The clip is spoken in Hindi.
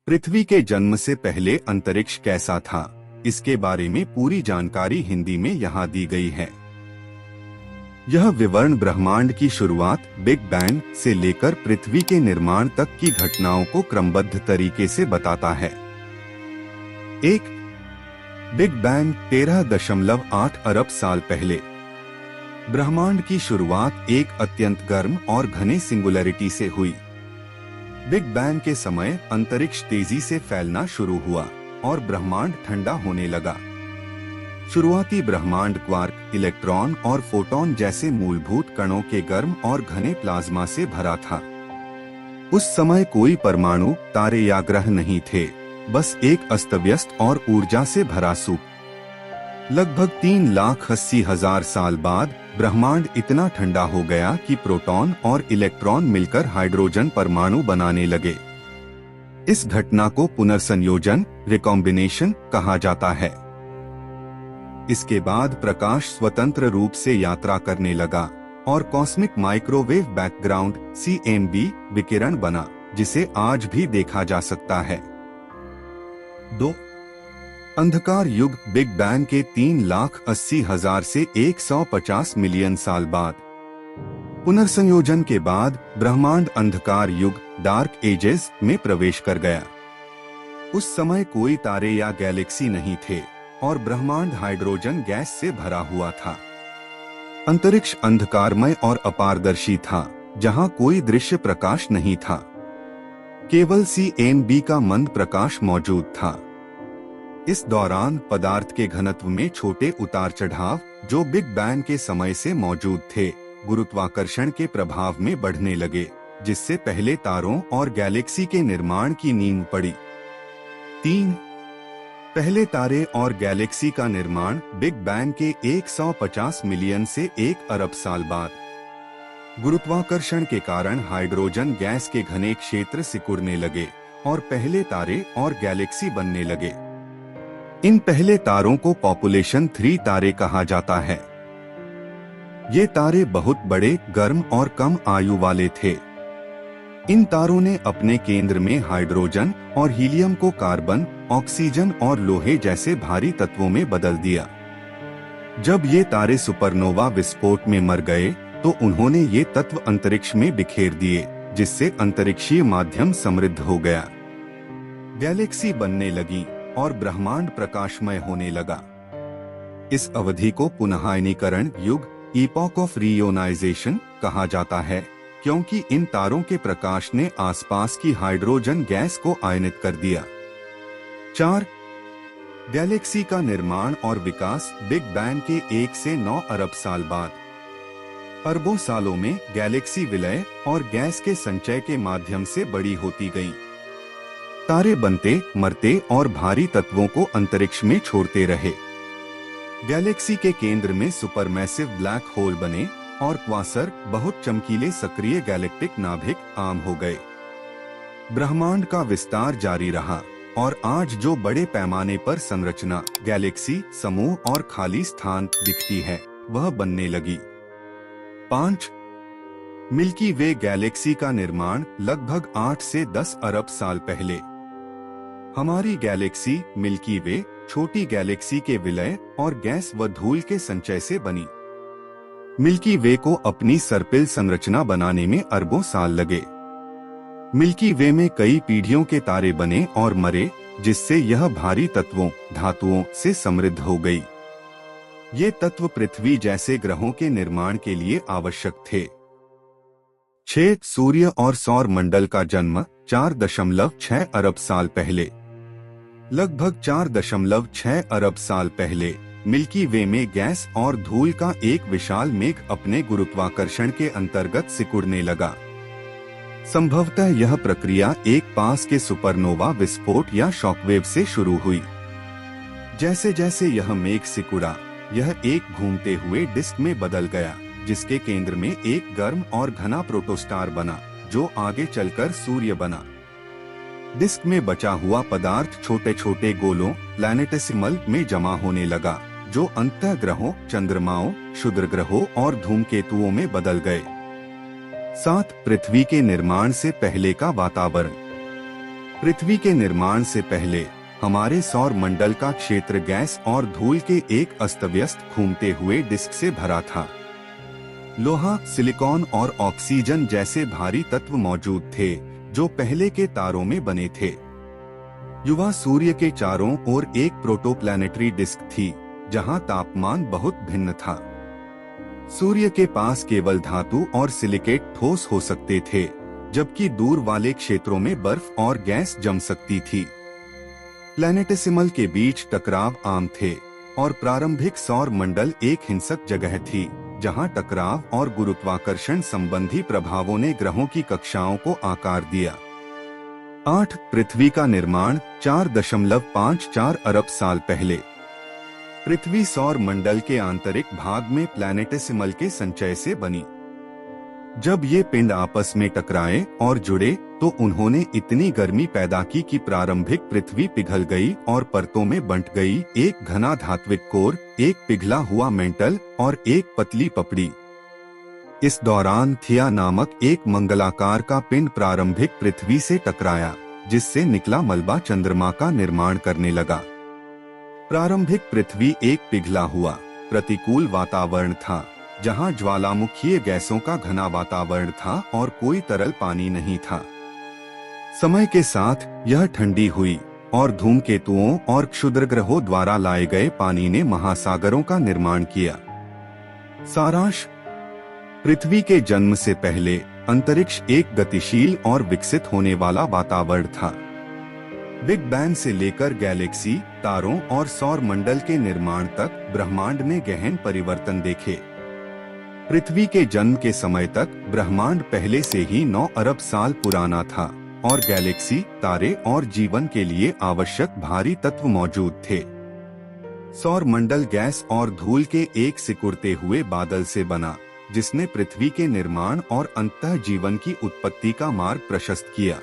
पृथ्वी के जन्म से पहले अंतरिक्ष कैसा था, इसके बारे में पूरी जानकारी हिंदी में यहाँ दी गई है। यह विवरण ब्रह्मांड की शुरुआत बिग बैंग से लेकर पृथ्वी के निर्माण तक की घटनाओं को क्रमबद्ध तरीके से बताता है। 1. बिग बैंग 13.8 अरब साल पहले। ब्रह्मांड की शुरुआत एक अत्यंत गर्म और घने सिंगुलैरिटी से हुई। बिग बैंग के समय अंतरिक्ष तेजी से फैलना शुरू हुआ और ब्रह्मांड ठंडा होने लगा। शुरुआती ब्रह्मांड क्वार्क, इलेक्ट्रॉन और फोटॉन जैसे मूलभूत कणों के गर्म और घने प्लाज्मा से भरा था। उस समय कोई परमाणु, तारे या ग्रह नहीं थे, बस एक अस्तव्यस्त और ऊर्जा से भरा सूप। लगभग 3,80,000 साल बाद ब्रह्मांड इतना ठंडा हो गया कि प्रोटॉन और इलेक्ट्रॉन मिलकर हाइड्रोजन परमाणु बनाने लगे। इस घटना को पुनर्संयोजन, रिकॉम्बिनेशन कहा जाता है। इसके बाद प्रकाश स्वतंत्र रूप से यात्रा करने लगा और कॉस्मिक माइक्रोवेव बैकग्राउंड (CMB) विकिरण बना, जिसे आज भी देखा जा सकता है। 2. अंधकार युग बिग बैंग के 3,80,000 से 150 मिलियन साल बाद। पुनर्संयोजन के बाद ब्रह्मांड अंधकार युग डार्क एजेस में प्रवेश कर गया। उस समय कोई तारे या गैलेक्सी नहीं थे और ब्रह्मांड हाइड्रोजन गैस से भरा हुआ था। अंतरिक्ष अंधकारमय और अपारदर्शी था, जहां कोई दृश्य प्रकाश नहीं था। केवल CMB का मंद प्रकाश मौजूद था। इस दौरान पदार्थ के घनत्व में छोटे उतार चढ़ाव, जो बिग बैंग के समय से मौजूद थे, गुरुत्वाकर्षण के प्रभाव में बढ़ने लगे, जिससे पहले तारों और गैलेक्सी के निर्माण की नींव पड़ी। 3. पहले तारे और गैलेक्सी का निर्माण बिग बैंग के 150 मिलियन से 1 अरब साल बाद। गुरुत्वाकर्षण के कारण हाइड्रोजन गैस के घने क्षेत्र सिकुड़ने लगे और पहले तारे और गैलेक्सी बनने लगे। इन पहले तारों को पॉपुलेशन 3 तारे कहा जाता है। ये तारे बहुत बड़े, गर्म और कम आयु वाले थे। इन तारों ने अपने केंद्र में हाइड्रोजन और हीलियम को कार्बन, ऑक्सीजन और लोहे जैसे भारी तत्वों में बदल दिया। जब ये तारे सुपरनोवा विस्फोट में मर गए, तो उन्होंने ये तत्व अंतरिक्ष में बिखेर दिए, जिससे अंतरिक्षीय माध्यम समृद्ध हो गया। गैलेक्सी बनने लगी और ब्रह्मांड प्रकाशमय होने लगा। इस अवधि को पुनःआयनीकरण युग (इपॉक ऑफ रीयोनाइजेशन) कहा जाता है, क्योंकि इन तारों के प्रकाश ने आसपास की हाइड्रोजन गैस को आयनित कर दिया। 4. गैलेक्सी का निर्माण और विकास बिग बैंग के 1 से 9 अरब साल बाद। अरबों सालों में गैलेक्सी विलय और गैस के संचय के माध्यम से बड़ी होती गई। तारे बनते, मरते और भारी तत्वों को अंतरिक्ष में छोड़ते रहे। गैलेक्सी के केंद्र में सुपरमैसिव ब्लैक होल बने और क्वासर, बहुत चमकीले सक्रिय गैलेक्टिक नाभिक आम हो गए। ब्रह्मांड का विस्तार जारी रहा और आज जो बड़े पैमाने पर संरचना, गैलेक्सी समूह और खाली स्थान दिखती है, वह बनने लगी। 5. मिल्की वे गैलेक्सी का निर्माण लगभग 8 से 10 अरब साल पहले। हमारी गैलेक्सी मिल्की वे छोटी गैलेक्सी के विलय और गैस व धूल के संचय से बनी। मिल्की वे को अपनी सर्पिल संरचना बनाने में अरबों साल लगे। मिल्की वे में कई पीढ़ियों के तारे बने और मरे, जिससे यह भारी तत्वों, धातुओं से समृद्ध हो गई। ये तत्व पृथ्वी जैसे ग्रहों के निर्माण के लिए आवश्यक थे। 6. सूर्य और सौर मंडल का जन्म 4.6 अरब साल पहले। लगभग 4.6 अरब साल पहले मिल्की वे में गैस और धूल का एक विशाल मेघ अपने गुरुत्वाकर्षण के अंतर्गत सिकुड़ने लगा। संभवतः यह प्रक्रिया एक पास के सुपरनोवा विस्फोट या शॉकवेव से शुरू हुई। जैसे जैसे यह मेघ सिकुड़ा, यह एक घूमते हुए डिस्क में बदल गया, जिसके केंद्र में एक गर्म और घना प्रोटोस्टार बना, जो आगे चलकर सूर्य बना। डिस्क में बचा हुआ पदार्थ छोटे छोटे गोलों, प्लैनेटेसिमल में जमा होने लगा, जो अंतः ग्रहों, चंद्रमाओं, क्षुद्र ग्रहों और धूमकेतुओं में बदल गए। 7. पृथ्वी के निर्माण से पहले का वातावरण। पृथ्वी के निर्माण से पहले हमारे सौर मंडल का क्षेत्र गैस और धूल के एक अस्तव्यस्त घूमते हुए डिस्क से भरा था। लोहा, सिलिकॉन और ऑक्सीजन जैसे भारी तत्व मौजूद थे जो पहले के तारों में बने थे। युवा सूर्य के चारों ओर एक प्रोटोप्लैनेटरी डिस्क थी जहां तापमान बहुत भिन्न था। सूर्य के पास केवल धातु और सिलिकेट ठोस हो सकते थे, जबकि दूर वाले क्षेत्रों में बर्फ और गैस जम सकती थी। प्लैनेटेसिमल के बीच टकराव आम थे और प्रारंभिक सौर मंडल एक हिंसक जगह थी जहां टकराव और गुरुत्वाकर्षण संबंधी प्रभावों ने ग्रहों की कक्षाओं को आकार दिया। 8 पृथ्वी का निर्माण 4.54 अरब साल पहले। पृथ्वी सौर मंडल के आंतरिक भाग में प्लैनेटेसिमल के संचय से बनी। जब ये पिंड आपस में टकराए और जुड़े तो उन्होंने इतनी गर्मी पैदा की कि प्रारंभिक पृथ्वी पिघल गई और परतों में बंट गई, एक घना धात्विक कोर, एक पिघला हुआ मेंटल और एक पतली पपड़ी। इस दौरान थिया नामक एक मंगलाकार का पिंड प्रारंभिक पृथ्वी से टकराया, जिससे निकला मलबा चंद्रमा का निर्माण करने लगा। प्रारंभिक पृथ्वी एक पिघला हुआ, प्रतिकूल वातावरण था जहां ज्वालामुखीय गैसों का घना वातावरण था और कोई तरल पानी नहीं था। समय के साथ यह ठंडी हुई और धूमकेतुओं और क्षुद्रग्रहों द्वारा लाए गए पानी ने महासागरों का निर्माण किया। सारांश: पृथ्वी के जन्म से पहले अंतरिक्ष एक गतिशील और विकसित होने वाला वातावरण था। बिग बैंग से लेकर गैलेक्सी, तारों और सौर मंडल के निर्माण तक ब्रह्मांड ने गहन परिवर्तन देखे। पृथ्वी के जन्म के समय तक ब्रह्मांड पहले से ही 9 अरब साल पुराना था और गैलेक्सी, तारे और जीवन के लिए आवश्यक भारी तत्व मौजूद थे। सौर मंडल गैस और धूल के एक सिकुड़ते हुए बादल से बना, जिसने पृथ्वी के निर्माण और अंततः जीवन की उत्पत्ति का मार्ग प्रशस्त किया।